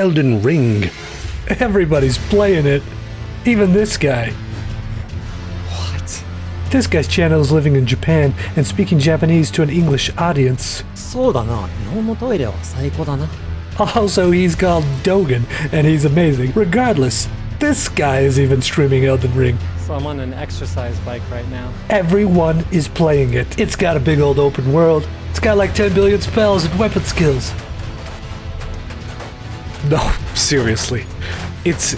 Elden Ring. Everybody's playing it. Even this guy. What? This guy's channel is living in Japan and speaking Japanese to an English audience. そうだな。日本のトイレは最高だな。 Also, he's called Dogen, and he's amazing. Regardless, this guy is even streaming Elden Ring. So I'm on an exercise bike right now. Everyone is playing it. It's got a big old open world. It's got like 10 billion spells and weapon skills. No, seriously. It's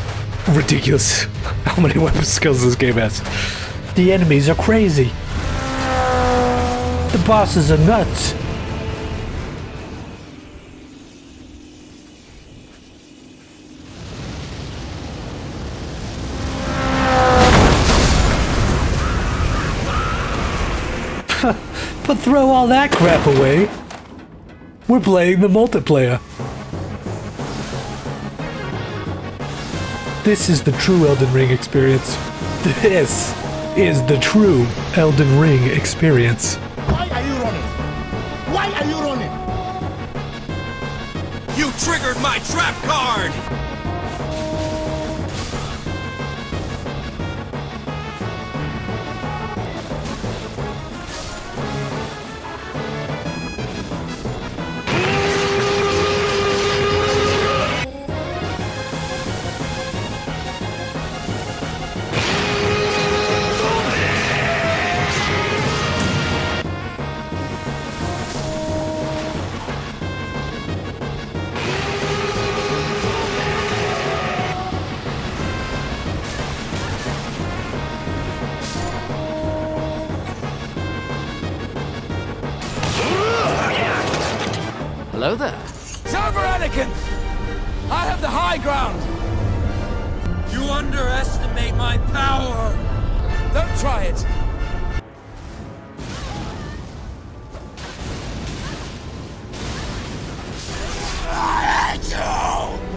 ridiculous how many weapon skills this game has. The enemies are crazy. The bosses are nuts. But throw all that crap away. We're playing the multiplayer. This is the true Elden Ring experience. This is the true Elden Ring experience. Why are you running? Why are you running? You triggered my trap card! Hello there. Server Anakin! I have the high ground! You underestimate my power! Don't try it! I hate you!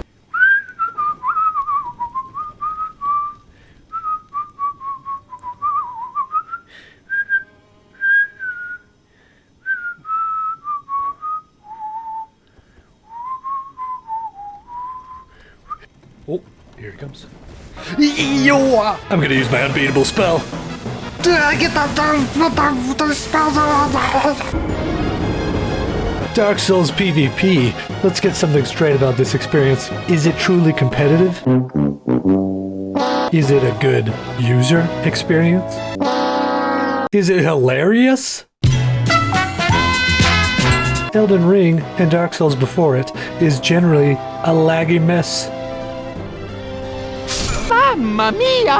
Oh, here he comes. Yo! I'm gonna use my unbeatable spell. Dark Souls PVP. Let's get something straight about this experience. Is it truly competitive? Is it a good user experience? Is it hilarious? Elden Ring, and Dark Souls before it, is generally a laggy mess. Mamma mia!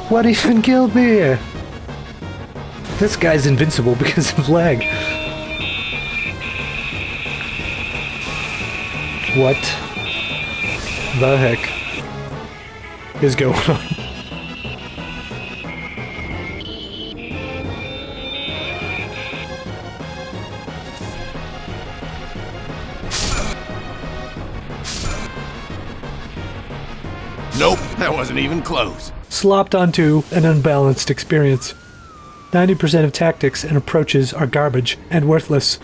What even killed me here? This guy's invincible because of lag. What the heck is going on? Nope, that wasn't even close. Slopped onto an unbalanced experience. 90% of tactics and approaches are garbage and worthless.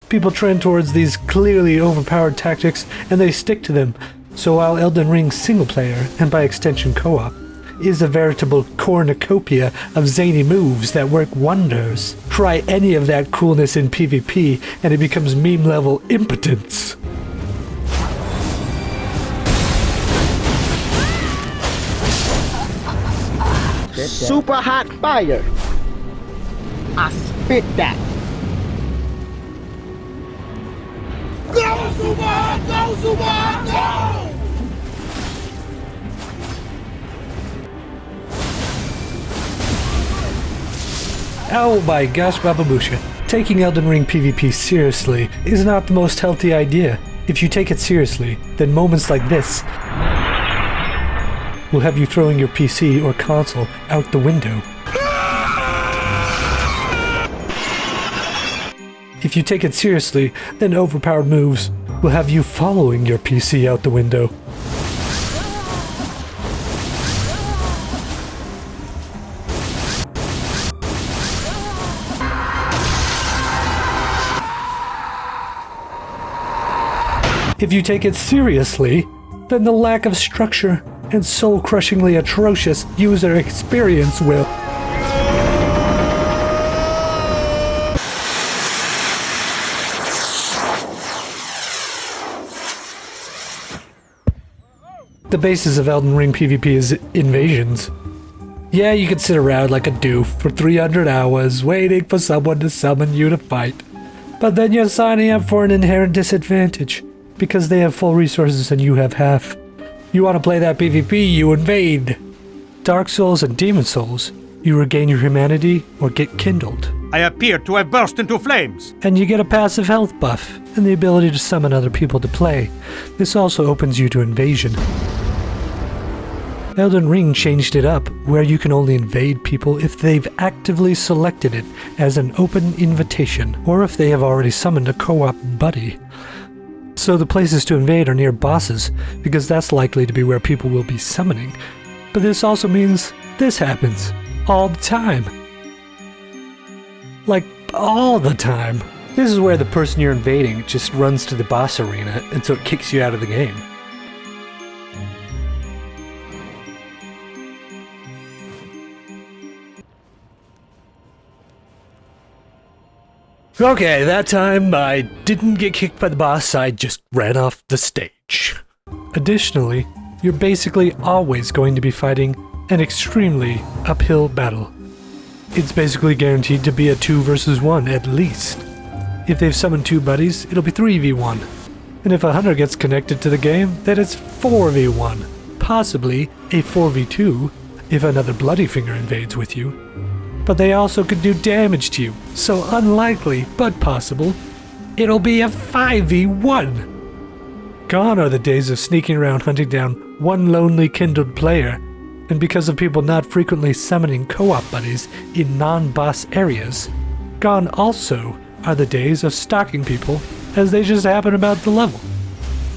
People trend towards these clearly overpowered tactics and they stick to them. So while Elden Ring's single player, and by extension co-op, is a veritable cornucopia of zany moves that work wonders, try any of that coolness in PvP and it becomes meme-level impotence. Super hot fire. I spit that. Go, Super! Go, Super! Go! Oh my gosh, Bababoosha. Taking Elden Ring PvP seriously is not the most healthy idea. If you take it seriously, then moments like this will have you throwing your PC or console out the window. If you take it seriously, then overpowered moves will have you following your PC out the window. If you take it seriously, then the lack of structure and soul-crushingly atrocious user experience will. The basis of Elden Ring PvP is invasions. Yeah, you can sit around like a doof for 300 hours waiting for someone to summon you to fight. But then you're signing up for an inherent disadvantage, because they have full resources and you have half. You want to play that PvP, you invade. Dark Souls and Demon Souls, you regain your humanity or get kindled. I appear to have burst into flames. And you get a passive health buff and the ability to summon other people to play. This also opens you to invasion. Elden Ring changed it up, where you can only invade people if they've actively selected it as an open invitation, or if they have already summoned a co-op buddy. So the places to invade are near bosses, because that's likely to be where people will be summoning. But this also means this happens all the time. Like, all the time. This is where the person you're invading just runs to the boss arena, and so it kicks you out of the game. Okay, that time I didn't get kicked by the boss, I just ran off the stage. Additionally, you're basically always going to be fighting an extremely uphill battle. It's basically guaranteed to be a 2 versus 1 at least. If they've summoned 2 buddies, it'll be 3v1. And if a hunter gets connected to the game, then it's 4v1. Possibly a 4v2 if another Bloody Finger invades with you. But they also could do damage to you, so unlikely, but possible, it'll be a 5v1. Gone are the days of sneaking around hunting down one lonely kindled player, and because of people not frequently summoning co-op buddies in non-boss areas, gone also are the days of stalking people as they just happen about the level.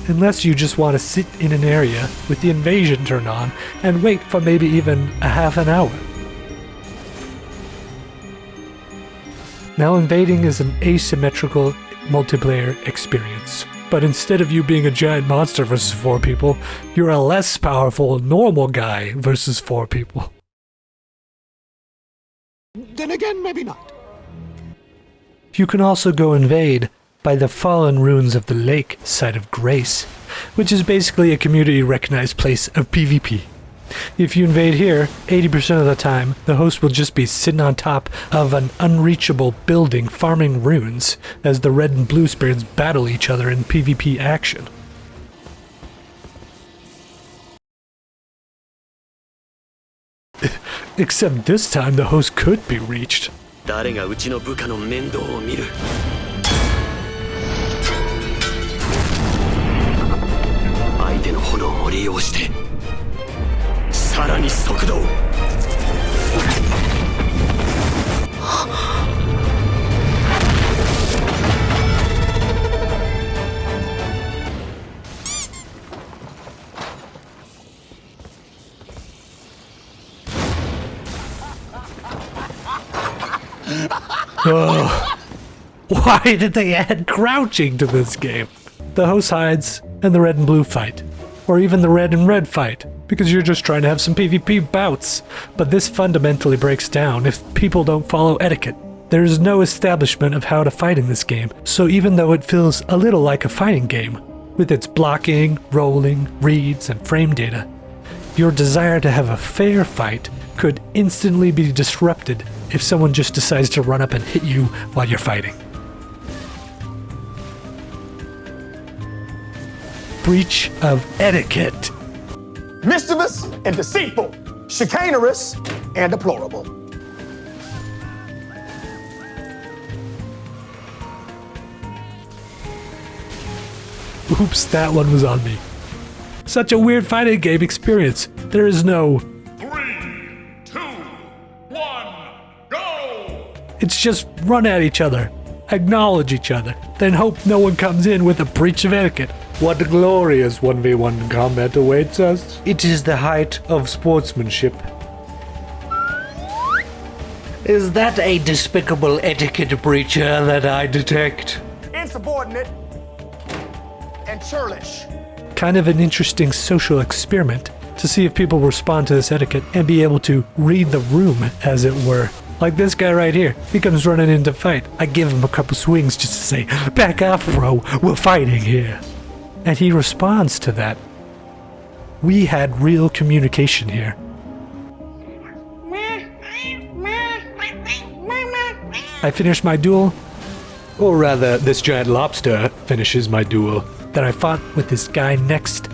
Unless you just want to sit in an area with the invasion turned on and wait for maybe even a half an hour. Now, invading is an asymmetrical multiplayer experience, but instead of you being a giant monster versus 4 people, you're a less powerful normal guy versus 4 people. Then again, maybe not. You can also go invade by the Fallen Ruins of the Lake site of Grace, which is basically a community-recognized place of PvP. If you invade here, 80% of the time, the host will just be sitting on top of an unreachable building farming runes as the red and blue spirits battle each other in PvP action. Except this time the host could be reached. 誰がうちの部下の面倒を見る。相手の炎を利用してさらに速度を。Oh, why did they add crouching to this game? The host hides, and the red and blue fight. Or even the red and red fight, because you're just trying to have some PvP bouts. But this fundamentally breaks down if people don't follow etiquette. There is no establishment of how to fight in this game, so even though it feels a little like a fighting game, with its blocking, rolling, reads, and frame data, your desire to have a fair fight could instantly be disrupted if someone just decides to run up and hit you while you're fighting. Breach of etiquette. Mischievous and deceitful, chicanerous and deplorable. Oops, that one was on me. Such a weird fighting game experience. There is no 3, 2, 1, go! It's just run at each other. acknowledge each other, then hope no one comes in with a breach of etiquette. What glorious 1v1 combat awaits us. It is the height of sportsmanship. Is that a despicable etiquette breacher that I detect? Insubordinate and churlish. Kind of an interesting social experiment to see if people respond to this etiquette and be able to read the room, as it were. Like this guy right here. He comes running in to fight. I give him a couple swings just to say, back off, bro. We're fighting here. And he responds to that. We had real communication here. I finish my duel, or rather, this giant lobster finishes my duel that I fought with this guy next.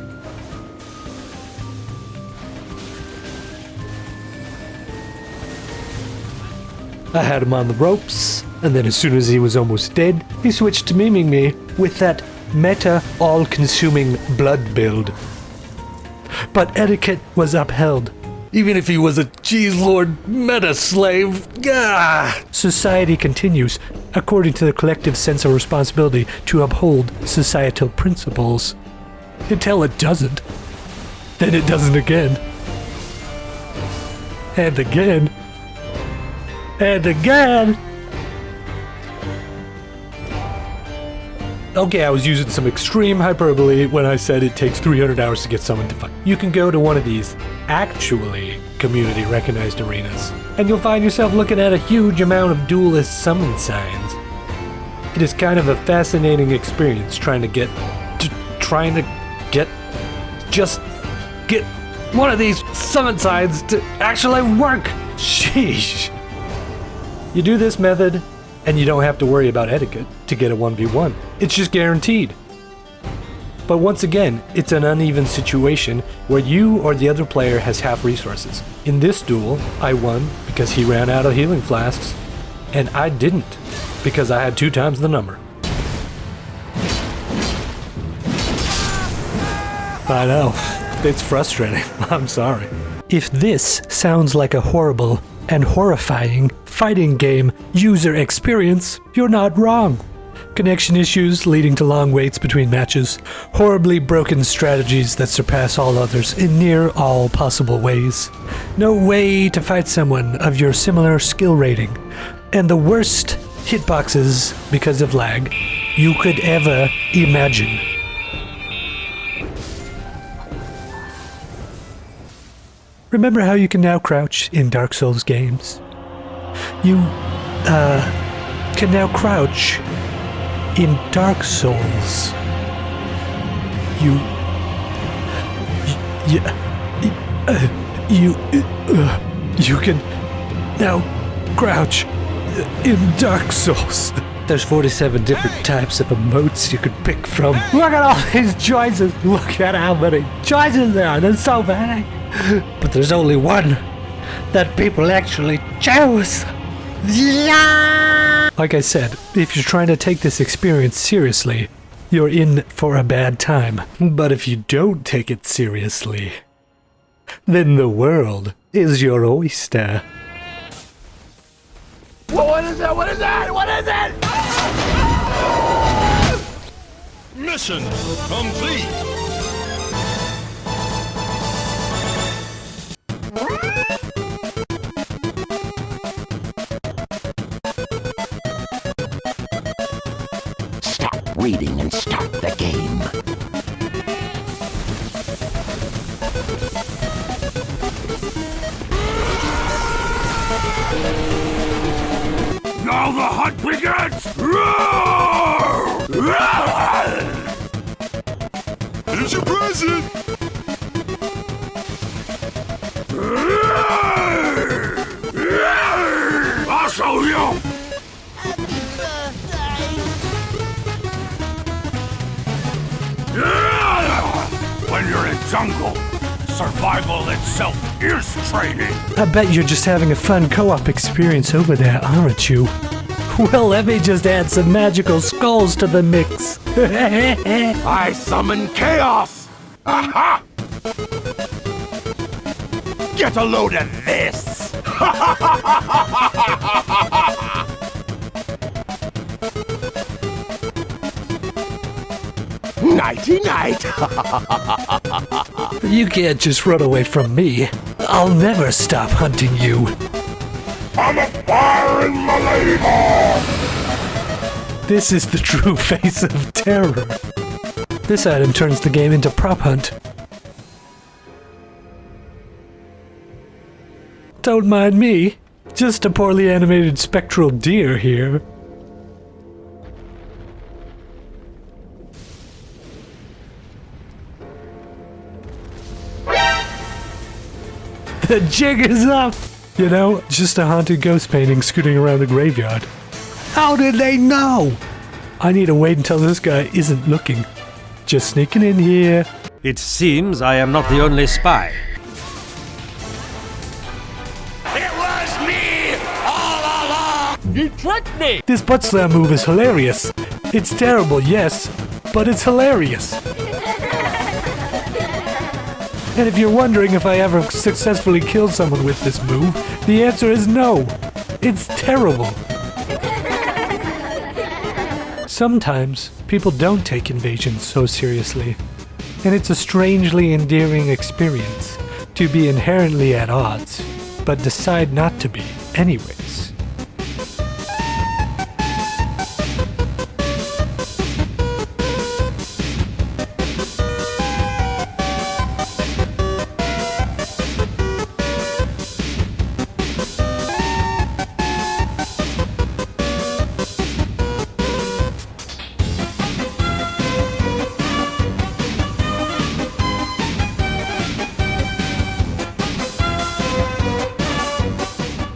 I had him on the ropes, and then as soon as he was almost dead, he switched to memeing me with that meta all-consuming blood build. But etiquette was upheld. Even if he was a cheeselord meta-slave. Society continues, according to the collective sense of responsibility, to uphold societal principles. Until it doesn't. Then it doesn't again. And again. And again! Okay, I was using some extreme hyperbole when I said it takes 300 hours to get someone to fight. You can go to one of these actually community recognized arenas, and you'll find yourself looking at a huge amount of duelist summon signs. It is kind of a fascinating experience trying to get one of these summon signs to actually work. Sheesh. You do this method, and you don't have to worry about etiquette to get a 1v1. It's just guaranteed. But once again, it's an uneven situation where you or the other player has half resources. In this duel, I won because he ran out of healing flasks, and I didn't because I had 2 times the number. I know, it's frustrating. I'm sorry. If this sounds like a horrible and horrifying fighting game user experience, you're not wrong. Connection issues leading to long waits between matches, horribly broken strategies that surpass all others in near all possible ways, no way to fight someone of your similar skill rating, and the worst hitboxes because of lag you could ever imagine. Remember how you can now crouch in Dark Souls games? You, can now crouch in Dark Souls. You can now crouch in Dark Souls. There's 47 different types of emotes you could pick from. Look at all these choices. Look at how many choices there are. There's so many. But there's only one that people actually choose. Yeah! Like I said, if you're trying to take this experience seriously, you're in for a bad time. But if you don't take it seriously, then the world is your oyster. What is that? What is that? What is it? Mission complete. Stop reading and start the game. Now the hunt begins! Roar! Here's your present! I'll show you! When you're in jungle, survival itself is training. I bet you're just having a fun co-op experience over there, aren't you? Well, let me just add some magical skulls to the mix. I summon chaos! Aha! Get a load of this! Nighty-night. You can't just run away from me. I'll never stop hunting you. I'm a fire in my lady hole! This is the true face of terror. This item turns the game into prop hunt. Don't mind me. Just a poorly animated spectral deer here. The jig is up! You know, just a haunted ghost painting scooting around the graveyard. How did they know? I need to wait until this guy isn't looking. Just sneaking in here. It seems I am not the only spy. It was me all along! You tricked me! This butt slam move is hilarious. It's terrible, yes, but it's hilarious. And if you're wondering if I ever successfully killed someone with this move, the answer is no. It's terrible. Sometimes people don't take invasions so seriously, and it's a strangely endearing experience to be inherently at odds, but decide not to be anyways.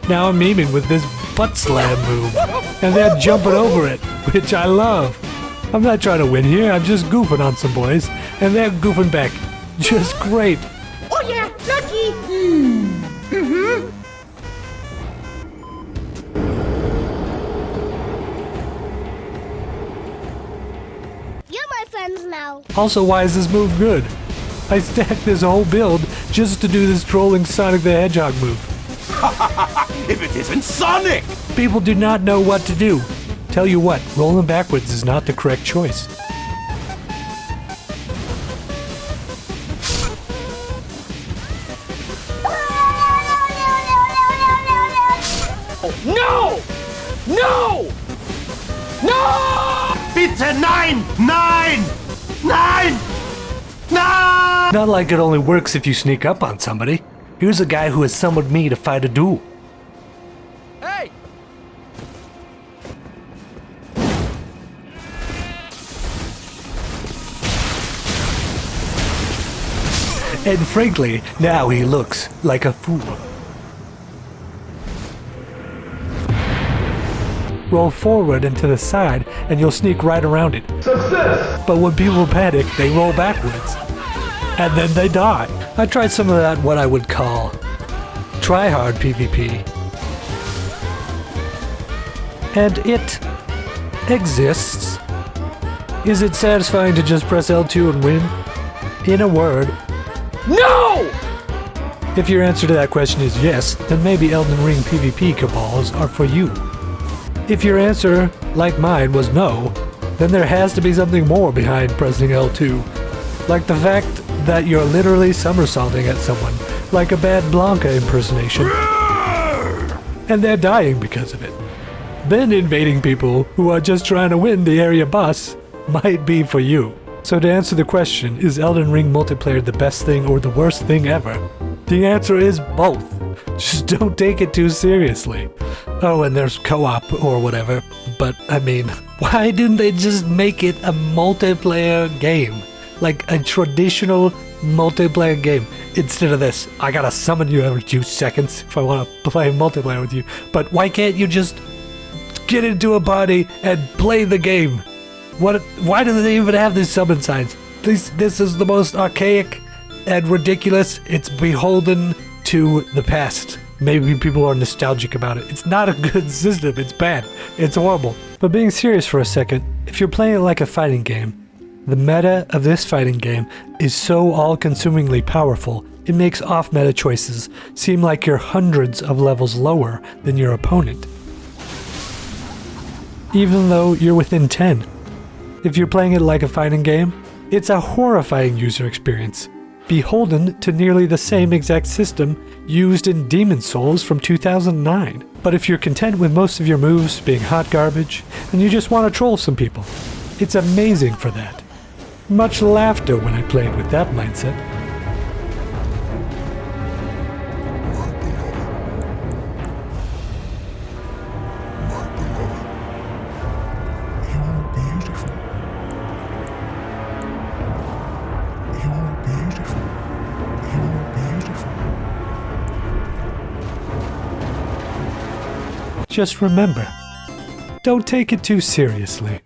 Now I'm memeing with this butt slam move, and they're jumping over it, which I love. I'm not trying to win here, I'm just goofing on some boys, and they're goofing back. Just great. Oh yeah, lucky. You're my friends now. Also, why is this move good? I stacked this whole build just to do this trolling Sonic the Hedgehog move. If it isn't Sonic! People do not know what to do. Tell you what, rolling backwards is not the correct choice. No! No! No! Bitte nein! Nein! Nein! Nein! Not like it only works if you sneak up on somebody. Here's a guy who has summoned me to fight a duel. Hey! And frankly, now he looks like a fool. Roll forward and to the side, and you'll sneak right around it. Success! But when people panic, they roll backwards. And then they die. I tried some of that, what I would call try-hard PvP. And it exists. Is it satisfying to just press L2 and win? In a word, No! if your answer to that question is yes, then maybe Elden Ring PvP cabals are for you. If your answer, like mine, was no, then there has to be something more behind pressing L2. Like the fact that you're literally somersaulting at someone, like a bad Blanca impersonation. And they're dying because of it. Then invading people who are just trying to win the area boss might be for you. So to answer the question, is Elden Ring multiplayer the best thing or the worst thing ever? The answer is both. Just don't take it too seriously. Oh, and there's co-op or whatever, but I mean, why didn't they just make it a multiplayer game? Like a traditional multiplayer game, instead of this, I gotta summon you every 2 seconds if I want to play multiplayer with you. But why can't you just get into a party and play the game? Why do they even have these summon signs? This is the most archaic and ridiculous. It's beholden to the past. Maybe people are nostalgic about it. It's not a good system. It's bad. It's horrible. But being serious for a second, if you're playing it like a fighting game, the meta of this fighting game is so all-consumingly powerful, it makes off-meta choices seem like you're hundreds of levels lower than your opponent, even though you're within 10. If you're playing it like a fighting game, It's a horrifying user experience, beholden to nearly the same exact system used in Demon Souls from 2009. But if you're content with most of your moves being hot garbage, and you just want to troll some people, it's amazing for that. Much laughter when I played with that mindset. Just remember, don't take it too seriously.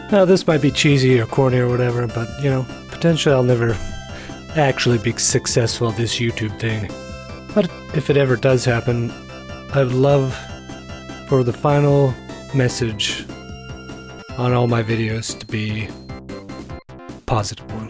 Now, this might be cheesy or corny or whatever, but, you know, potentially I'll never actually be successful at this YouTube thing. But if it ever does happen, I would love for the final message on all my videos to be a positive one.